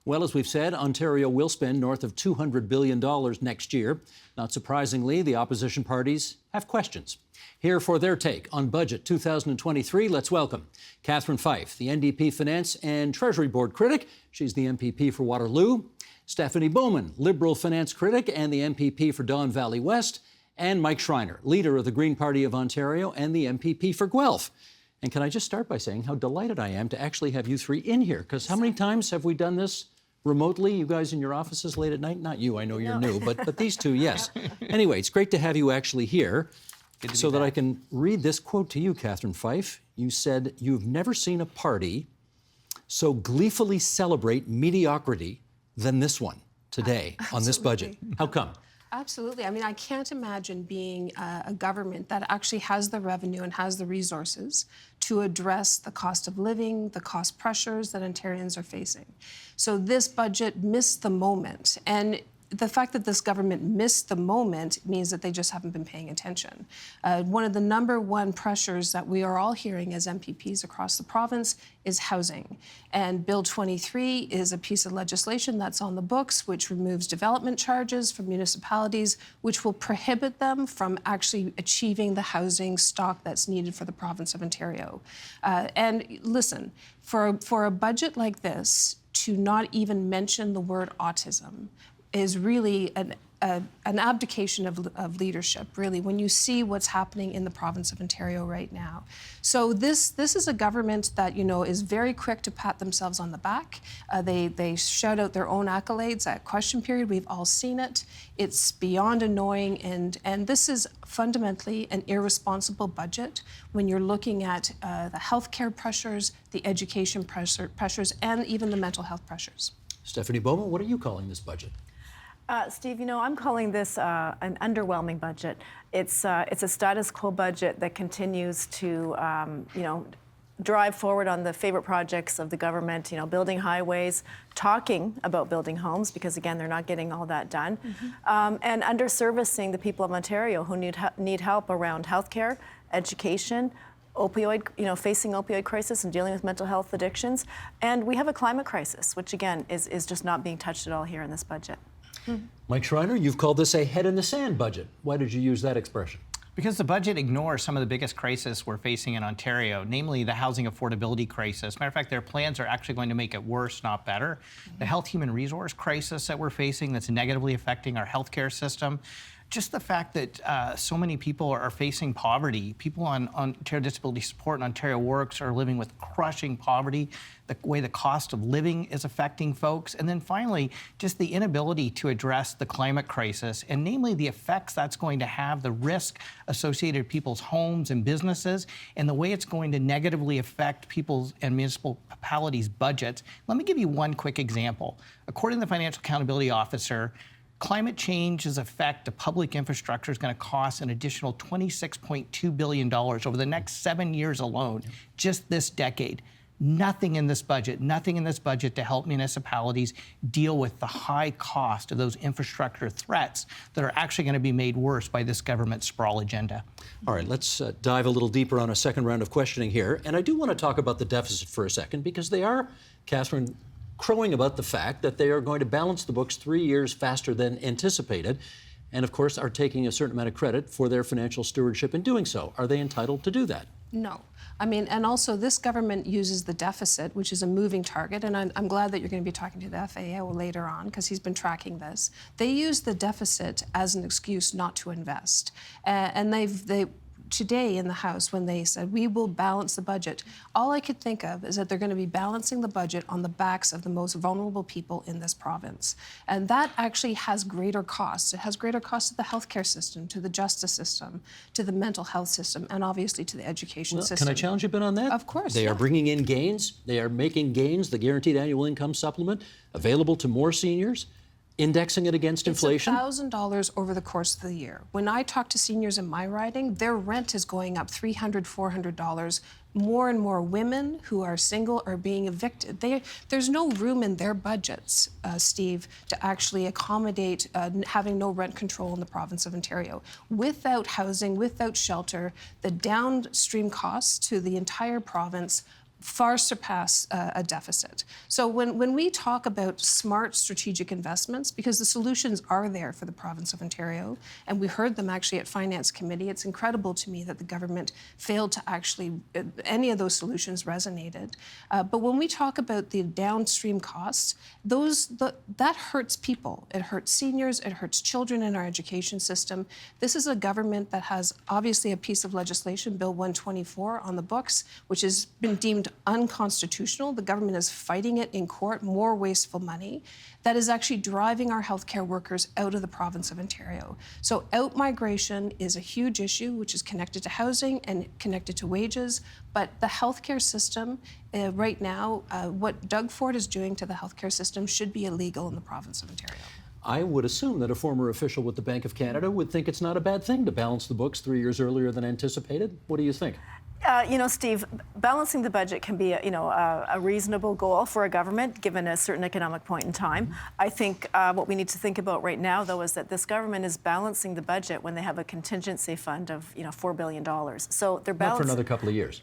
Well, as we've said, Ontario will spend north of $200 billion next year. Not surprisingly, the opposition parties have questions. Here for their take on Budget 2023, let's welcome Catherine Fife, the NDP Finance and Treasury Board critic. She's the MPP for Waterloo. Stephanie Bowman, Liberal Finance critic and the MPP for Don Valley West. And Mike Schreiner, leader of the Green Party of Ontario and the MPP for Guelph. And can I just start by saying how delighted I am to actually have you three in here? Because how many times have we done this remotely? You guys in your offices late at night? Not you, I know you're new, but these two, yes. Anyway, it's great to have you actually here so that I can read this quote to you, Catherine Fife. You said, "You've never seen a party so gleefully celebrate mediocrity than this one today on this budget." How come? Absolutely. I mean, I can't imagine being a government that actually has the revenue and has the resources to address the cost of living, the cost pressures that Ontarians are facing. So this budget missed the moment. And the fact that this government missed the moment means that they just haven't been paying attention. One of the number one pressures that we are all hearing as MPPs across the province is housing. And Bill 23 is a piece of legislation that's on the books which removes development charges from municipalities, which will prohibit them from actually achieving the housing stock that's needed for the province of Ontario. And listen, for a budget like this, to not even mention the word autism is really an abdication of leadership, really, when you see what's happening in the province of Ontario right now. So this is a government that, you know, is very quick to pat themselves on the back. They shout out their own accolades at question period. We've all seen it. It's beyond annoying, and this is fundamentally an irresponsible budget when you're looking at the healthcare pressures, the education pressures, and even the mental health pressures. Stephanie Bowman, what are you calling this budget? Steve, you know, I'm calling this an underwhelming budget. It's a status quo budget that continues to, drive forward on the favorite projects of the government, building highways, talking about building homes, because again, they're not getting all that done, and underservicing the people of Ontario who need help around healthcare, education, facing opioid crisis and dealing with mental health addictions. And we have a climate crisis, which again is just not being touched at all here in this budget. Mike Schreiner, you've called this a head-in-the-sand budget. Why did you use that expression? Because the budget ignores some of the biggest crises we're facing in Ontario, namely the housing affordability crisis. Matter of fact, their plans are actually going to make it worse, not better. The health human resource crisis that we're facing that's negatively affecting our healthcare system. Just the fact that so many people are facing poverty. People on Ontario Disability Support and Ontario Works are living with crushing poverty, the way the cost of living is affecting folks. And then finally, just the inability to address the climate crisis, and namely the effects that's going to have, the risk associated with people's homes and businesses, and the way it's going to negatively affect people's and municipalities' budgets. Let me give you one quick example. According to the Financial Accountability Officer, climate change's effect to public infrastructure is going to cost an additional $26.2 billion over the next 7 years alone, just this decade. Nothing in this budget to help municipalities deal with the high cost of those infrastructure threats that are actually going to be made worse by this government sprawl agenda. All right, let's dive a little deeper on a second round of questioning here. And I do want to talk about the deficit for a second, because they are, Catherine, crowing about the fact that they are going to balance the books 3 years faster than anticipated, and of course are taking a certain amount of credit for their financial stewardship in doing so. Are they entitled to do that? No. I mean, and also this government uses the deficit, which is a moving target, and I'm glad that you're going to be talking to the FAO later on, because he's been tracking this. They use the deficit as an excuse not to invest. And they today in the House, when they said, we will balance the budget, all I could think of is that they're going to be balancing the budget on the backs of the most vulnerable people in this province. And that actually has greater costs. It has greater costs to the healthcare system, to the justice system, to the mental health system, and obviously to the education system. Can I challenge you a bit on that? Of course. They are bringing in gains. They are making gains, the guaranteed annual income supplement, available to more seniors. Indexing it against inflation? It's $1,000 over the course of the year. When I talk to seniors in my riding, their rent is going up $300, $400. More and more women who are single are being evicted. There's no room in their budgets, Steve, to actually accommodate having no rent control in the province of Ontario. Without housing, without shelter, the downstream costs to the entire province far surpass a deficit. So when we talk about smart strategic investments, because the solutions are there for the province of Ontario, and we heard them actually at Finance Committee, it's incredible to me that the government failed to actually, any of those solutions resonated. But when we talk about the downstream costs, that hurts people. It hurts seniors, it hurts children in our education system. This is a government that has obviously a piece of legislation, Bill 124, on the books, which has been deemed unconstitutional. The government is fighting it in court, more wasteful money, that is actually driving our healthcare workers out of the province of Ontario. So out-migration is a huge issue, which is connected to housing and connected to wages, but the healthcare system right now, what Doug Ford is doing to the healthcare system should be illegal in the province of Ontario. I would assume that a former official with the Bank of Canada would think it's not a bad thing to balance the books 3 years earlier than anticipated. What do you think? Steve, balancing the budget can be a reasonable goal for a government given a certain economic point in time. I think what we need to think about right now, though, is that this government is balancing the budget when they have a contingency fund of $4 billion. So they're Not for balancing. another couple of years,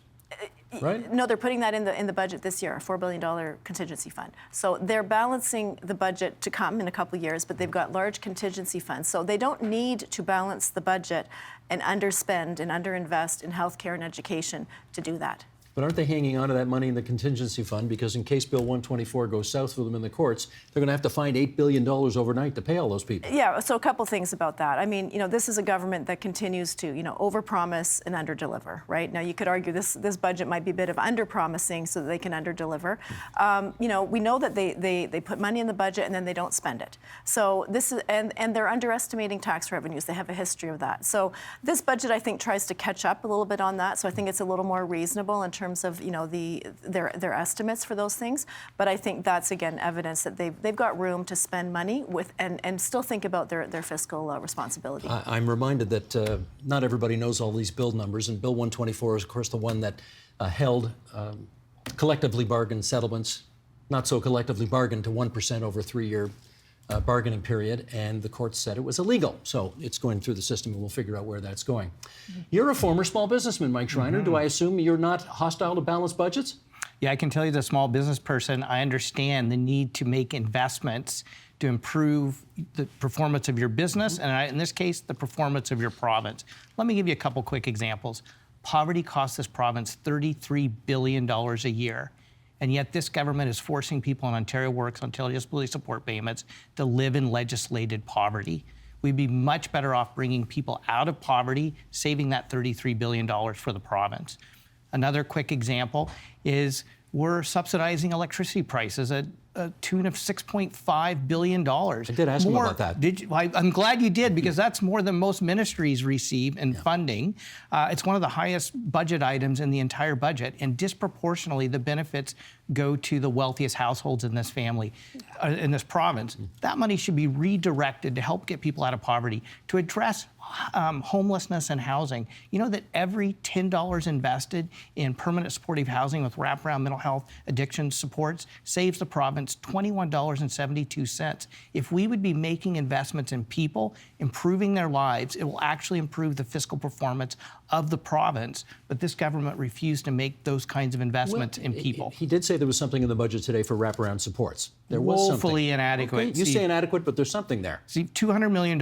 right? No, they're putting that in the budget this year, a $4 billion contingency fund. So they're balancing the budget to come in a couple of years, but they've got large contingency funds. So they don't need to balance the budget and underspend and underinvest in healthcare and education to do that. But aren't they hanging on to that money in the contingency fund because in case Bill 124 goes south for them in the courts, they're going to have to find $8 billion overnight to pay all those people? Yeah, so a couple things about that. I mean, this is a government that continues to, overpromise and underdeliver, right? Now, you could argue this budget might be a bit of underpromising so that they can underdeliver. We know that they put money in the budget and then they don't spend it. So this is, and they're underestimating tax revenues. They have a history of that. So this budget, I think, tries to catch up a little bit on that. So I think it's a little more reasonable in terms of their estimates for those things, but I think that's again evidence that they've got room to spend money with and still think about their fiscal responsibility. I'm reminded that not everybody knows all these bill numbers, and Bill 124 is, of course, the one that held collectively bargained settlements, not so collectively bargained, to 1% over a 3-year bargaining period, and the court said it was illegal. So it's going through the system, and we'll figure out where that's going. You're a former small businessman, Mike Schreiner. Do I assume you're not hostile to balanced budgets? Yeah, I can tell you, as a small business person, I understand the need to make investments to improve the performance of your business, and in this case, the performance of your province. Let me give you a couple quick examples. Poverty costs this province $33 billion a year. And yet this government is forcing people on Ontario Works, Ontario Disability Support Payments to live in legislated poverty. We'd be much better off bringing people out of poverty, saving that $33 billion for the province. Another quick example is we're subsidizing electricity prices at a tune of $6.5 billion. I did ask him about that. Did you? I'm glad you did, because that's more than most ministries receive in funding. It's one of the highest budget items in the entire budget, and disproportionately the benefits go to the wealthiest households in this family, in this province. That money should be redirected to help get people out of poverty, to address homelessness and housing. You know that every $10 invested in permanent supportive housing with wraparound mental health addiction supports saves the province $21.72. If we would be making investments in people, improving their lives, it will actually improve the fiscal performance of the province. But this government refused to make those kinds of investments in people. He did say there was something in the budget today for wraparound supports. There was something. Woefully inadequate. Okay. You say inadequate, but there's something there. See, $200 million,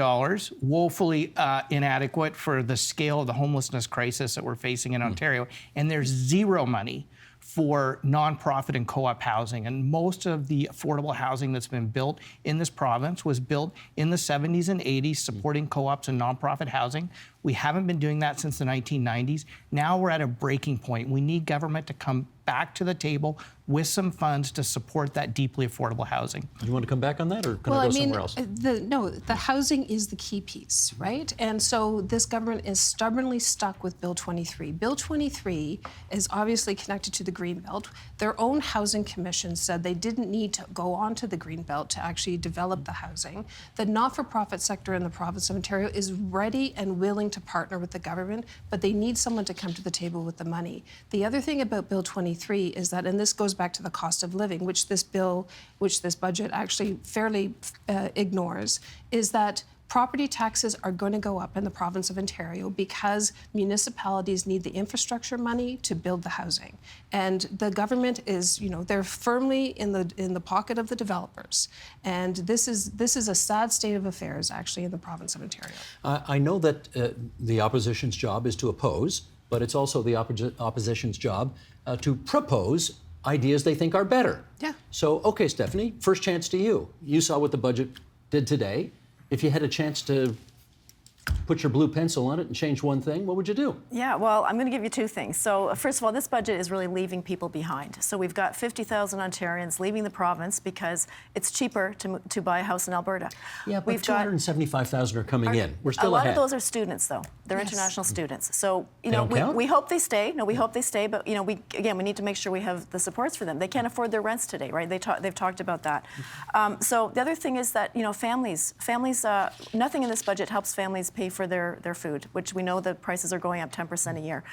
woefully inadequate for the scale of the homelessness crisis that we're facing in Ontario. And there's zero money for nonprofit and co-op housing. And most of the affordable housing that's been built in this province was built in the 70s and 80s, supporting co-ops and nonprofit housing. We haven't been doing that since the 1990s. Now we're at a breaking point. We need government to come back to the table with some funds to support that deeply affordable housing. Do you want to come back on that, or can I go somewhere else? The housing is the key piece, right? And so this government is stubbornly stuck with Bill 23. Bill 23 is obviously connected to the Greenbelt. Their own housing commission said they didn't need to go onto the Greenbelt to actually develop the housing. The not-for-profit sector in the province of Ontario is ready and willing to partner with the government, but they need someone to come to the table with the money. The other thing about Bill 23 is that, and this goes back to the cost of living, which this budget actually fairly ignores, is that Property taxes are going to go up in the province of Ontario because municipalities need the infrastructure money to build the housing. And the government is, they're firmly in the pocket of the developers. And this is a sad state of affairs, actually, in the province of Ontario. I know that the opposition's job is to oppose, but it's also the opposition's job to propose ideas they think are better. Yeah. So, okay, Stephanie, first chance to you. You saw what the budget did today. If you had a chance to put your blue pencil on it and change one thing, what would you do? Yeah, well, I'm going to give you two things. So first of all, this budget is really leaving people behind. So we've got 50,000 Ontarians leaving the province because it's cheaper to buy a house in Alberta. Yeah, but we've got 275,000 are coming in. We're still a lot ahead. of those are students, though. They're Yes. international students. So don't count? we hope they stay. No, we hope they stay. But we need to make sure we have the supports for them. They can't afford their rents today, right? They've talked about that. So the other thing is that families. Nothing in this budget helps families pay for their food, which we know the prices are going up 10% a year.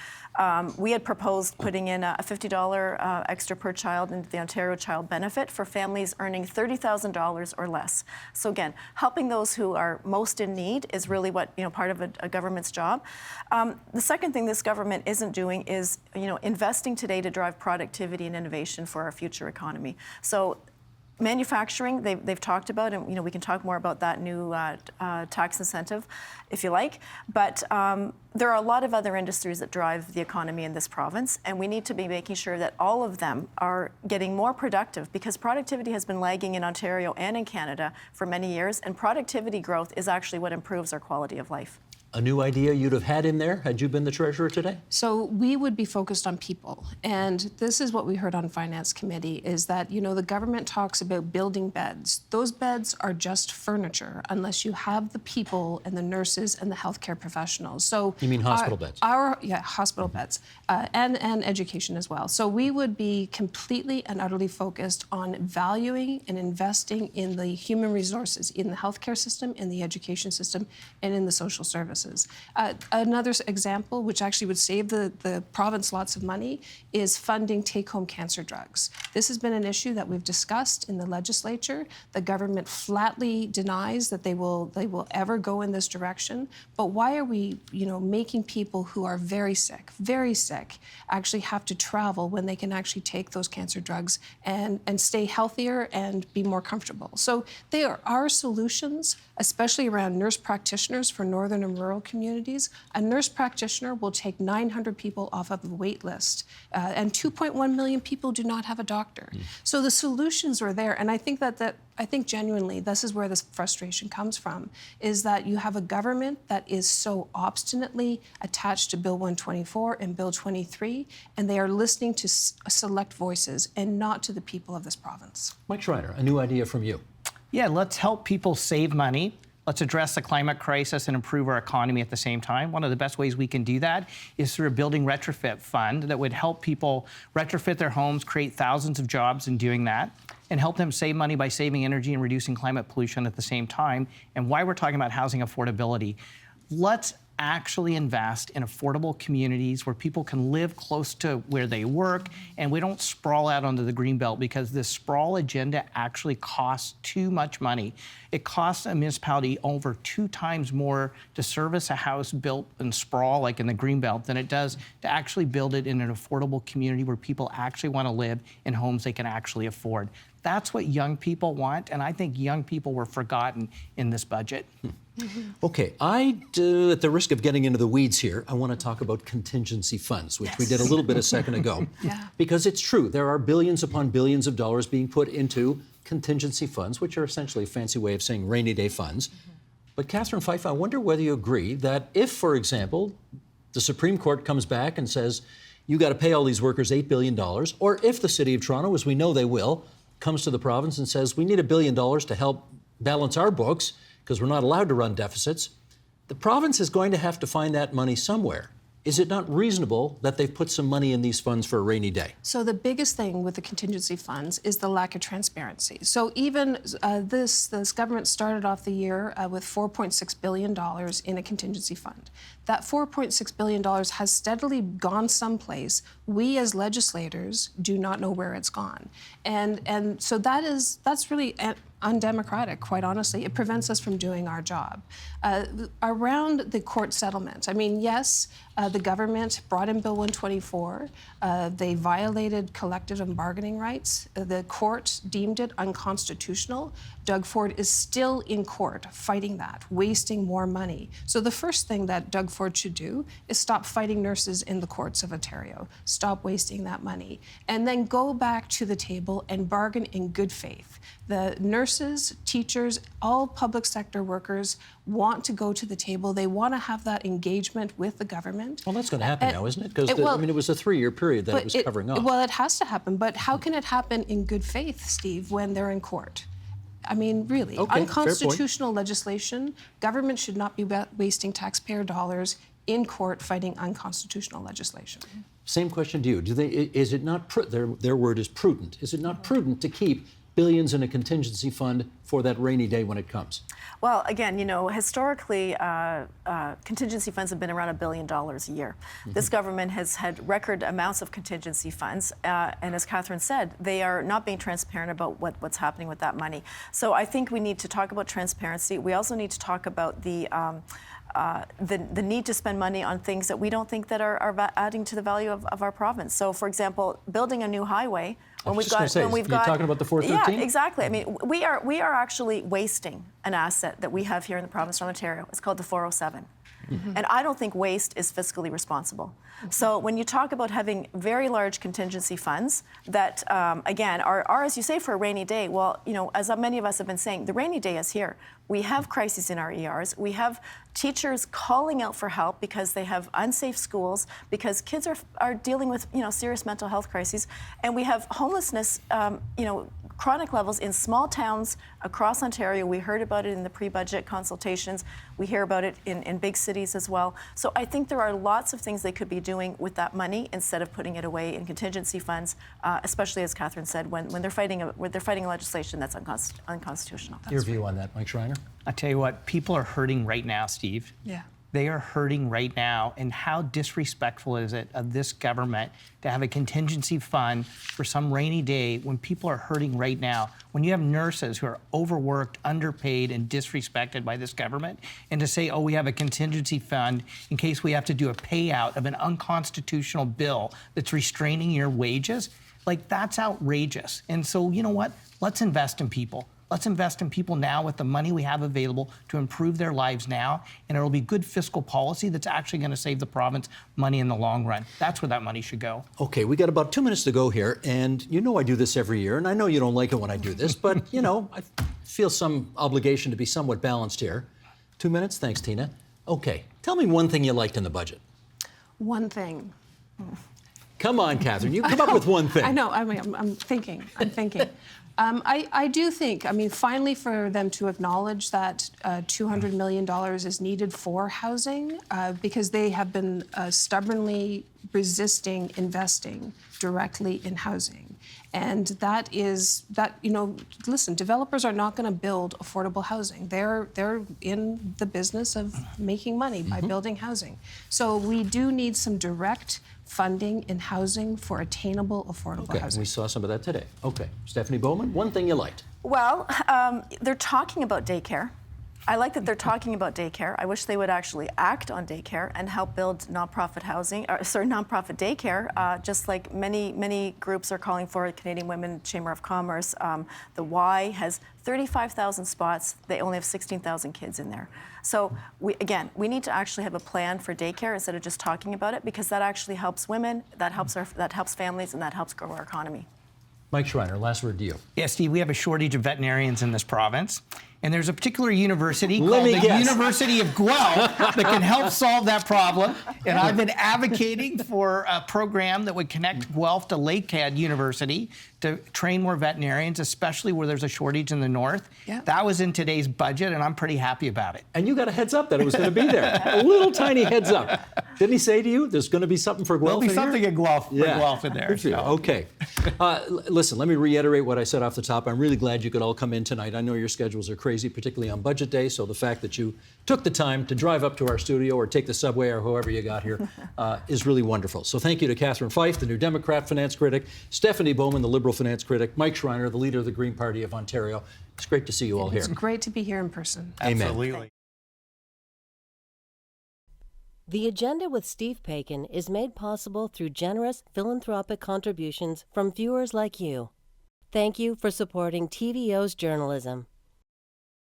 We had proposed putting in a $50 extra per child into the Ontario Child Benefit for families earning $30,000 or less. So again, helping those who are most in need is really what part of a government's job. The second thing this government isn't doing is investing today to drive productivity and innovation for our future economy. So manufacturing, they've talked about, and we can talk more about that new tax incentive, if you like. But there are a lot of other industries that drive the economy in this province, and we need to be making sure that all of them are getting more productive, because productivity has been lagging in Ontario and in Canada for many years, and productivity growth is actually what improves our quality of life. A new idea you'd have had in there had you been the treasurer today? So we would be focused on people. And this is what we heard on Finance Committee, is that, the government talks about building beds. Those beds are just furniture unless you have the people and the nurses and the healthcare professionals. So You mean hospital beds? Hospital beds, and education as well. So we would be completely and utterly focused on valuing and investing in the human resources, in the healthcare system, in the education system, and in the social services. Another example, which actually would save the province lots of money, is funding take-home cancer drugs. This has been an issue that we've discussed in the legislature. The government flatly denies that they will ever go in this direction. But why are we, making people who are very sick, actually have to travel when they can actually take those cancer drugs and stay healthier and be more comfortable? So there are solutions, especially around nurse practitioners for northern and rural communities. A nurse practitioner will take 900 people off of the wait list, and 2.1 million people do not have a doctor. So the solutions are there, and I think I think genuinely this is where this frustration comes from, is that you have a government that is so obstinately attached to Bill 124 and Bill 23, and they are listening to select voices and not to the people of this province. Mike Schreiner, a new idea from you. Yeah, let's help people save money. Let's address the climate crisis and improve our economy at the same time. One of the best ways we can do that is through a building retrofit fund that would help people retrofit their homes, create thousands of jobs in doing that, and help them save money by saving energy and reducing climate pollution at the same time. And why we're talking about housing affordability, let's actually invest in affordable communities where people can live close to where they work, and we don't sprawl out onto the Greenbelt, because this sprawl agenda actually costs too much money. It costs a municipality over 2 times more to service a house built in sprawl, like in the Greenbelt, than it does to actually build it in an affordable community where people actually want to live in homes they can actually afford. That's what young people want, and I think young people were forgotten in this budget. Okay, at the risk of getting into the weeds here, I want to talk about contingency funds, which we did a little bit a second ago. Yeah. Because it's true, there are billions upon billions of dollars being put into contingency funds, which are essentially a fancy way of saying rainy day funds. But Catherine Fife, I wonder whether you agree that if, for example, the Supreme Court comes back and says, you got to pay all these workers $8 billion, or if the City of Toronto, as we know they will, comes to the province and says, we need $1 billion to help balance our books, because we're not allowed to run deficits, the province is going to have to find that money somewhere. Is it not reasonable that they've put some money in these funds for a rainy day? So the biggest thing with the contingency funds is the lack of transparency. So even this government started off the year with $4.6 billion in a contingency fund. That $4.6 billion has steadily gone someplace. We as legislators do not know where it's gone. And so that's really undemocratic, quite honestly. It prevents us from doing our job. Around the court settlement, I mean, yes, the government brought in Bill 124. They violated collective and bargaining rights. The court deemed it unconstitutional. Doug Ford is still in court fighting that, wasting more money. So the first thing that Doug Ford should do is stop fighting nurses in the courts of Ontario, stop wasting that money, and then go back to the table and bargain in good faith. The nurses, teachers, all public sector workers want to go to the table. They want to have that engagement with the government. Well, that's going to happen now, isn't it? Because well, I mean, it was a 3-year period that it was covering up. Well, it has to happen, but how can it happen in good faith, Steve, when they're in court? I mean, really, Okay, fair point. unconstitutional legislation, government should not be wasting taxpayer dollars in court fighting unconstitutional legislation. Same question to you. Is it not, their word is prudent, is it not prudent to keep billions in a contingency fund for that rainy day when it comes? Well, again, you know, historically, contingency funds have been around $1 billion a year. This government has had record amounts of contingency funds, and as Catherine said, they are not being transparent about what's happening with that money. So I think we need to talk about transparency. We also need to talk about the need to spend money on things that we don't think that are adding to the value of our province. So, for example, building a new highway. When we've got, you're talking about the 413? Yeah, exactly. I mean, we are actually wasting an asset that we have here in the province of Ontario. It's called the 407. And I don't think waste is fiscally responsible. So when you talk about having very large contingency funds that, again, are, as you say, for a rainy day, well, you know, as many of us have been saying, the rainy day is here. We have crises in our ERs. We have teachers calling out for help because they have unsafe schools, because kids are dealing with, you know, serious mental health crises. And we have homelessness, you know, chronic levels in small towns across Ontario. We heard about it in the pre-budget consultations. We hear about it in big cities as well. So I think there are lots of things they could be doing with that money instead of putting it away in contingency funds, especially, as Catherine said, when they're fighting a legislation that's unconstitutional. Your view on that, Mike Schreiner? I tell you what, people are hurting right now, Steve. Yeah. They are hurting right now. And how disrespectful is it of this government to have a contingency fund for some rainy day when people are hurting right now? When you have nurses who are overworked, underpaid, and disrespected by this government, and to say, oh, we have a contingency fund in case we have to do a payout of an unconstitutional bill that's restraining your wages, like, that's outrageous. And so, you know what? Let's invest in people. Let's invest in people now with the money we have available to improve their lives now, and it'll be good fiscal policy that's actually going to save the province money in the long run. That's where that money should go. Okay, we got about 2 minutes to go here, and you know I do this every year, and I know you don't like it when I do this, but, you know, I feel some obligation to be somewhat balanced here. 2 minutes? Thanks, Tina. Okay, tell me one thing you liked in the budget. One thing. Come on, Catherine, you come up with one thing. I know, I'm thinking. I do think, I mean, finally for them to acknowledge that $200 million is needed for housing, because they have been stubbornly resisting investing directly in housing. And that, you know, listen, developers are not going to build affordable housing. They're in the business of making money by building housing. So we do need some direct funding in housing for attainable, affordable housing. We saw some of that today. Okay, Stephanie Bowman, one thing you liked. Well, they're talking about daycare. I like that they're talking about daycare. I wish they would actually act on daycare and help build nonprofit nonprofit daycare, just like many groups are calling for. Canadian Women Chamber of Commerce, the Y has 35,000 spots. They only have 16,000 kids in there. So we need to actually have a plan for daycare instead of just talking about it, because that actually helps women, that helps families, and that helps grow our economy. Mike Schreiner, last word to you. Yeah, Steve, we have a shortage of veterinarians in this province. And there's a particular university called the University of Guelph that can help solve that problem. And I've been advocating for a program that would connect Guelph to Lakehead University to train more veterinarians, especially where there's a shortage in the north. Yeah. That was in today's budget, and I'm pretty happy about it. And you got a heads up that it was going to be there. A little tiny heads up. Didn't he say to you, there's going to be something for Guelph There'll be in here? something in Guelph, for Guelph in there. Good for you. so. Okay. Listen, let me reiterate what I said off the top. I'm really glad you could all come in tonight. I know your schedules are crazy, particularly on budget day, so the fact that you took the time to drive up to our studio or take the subway or however you got here is really wonderful. So thank you to Catherine Fife, the New Democrat finance critic, Stephanie Bowman, the Liberal finance critic, Mike Schreiner, the leader of the Green Party of Ontario. It's great to see you all here. It's great to be here in person. Amen. Absolutely. The Agenda with Steve Paikin is made possible through generous philanthropic contributions from viewers like you. Thank you for supporting TVO's journalism.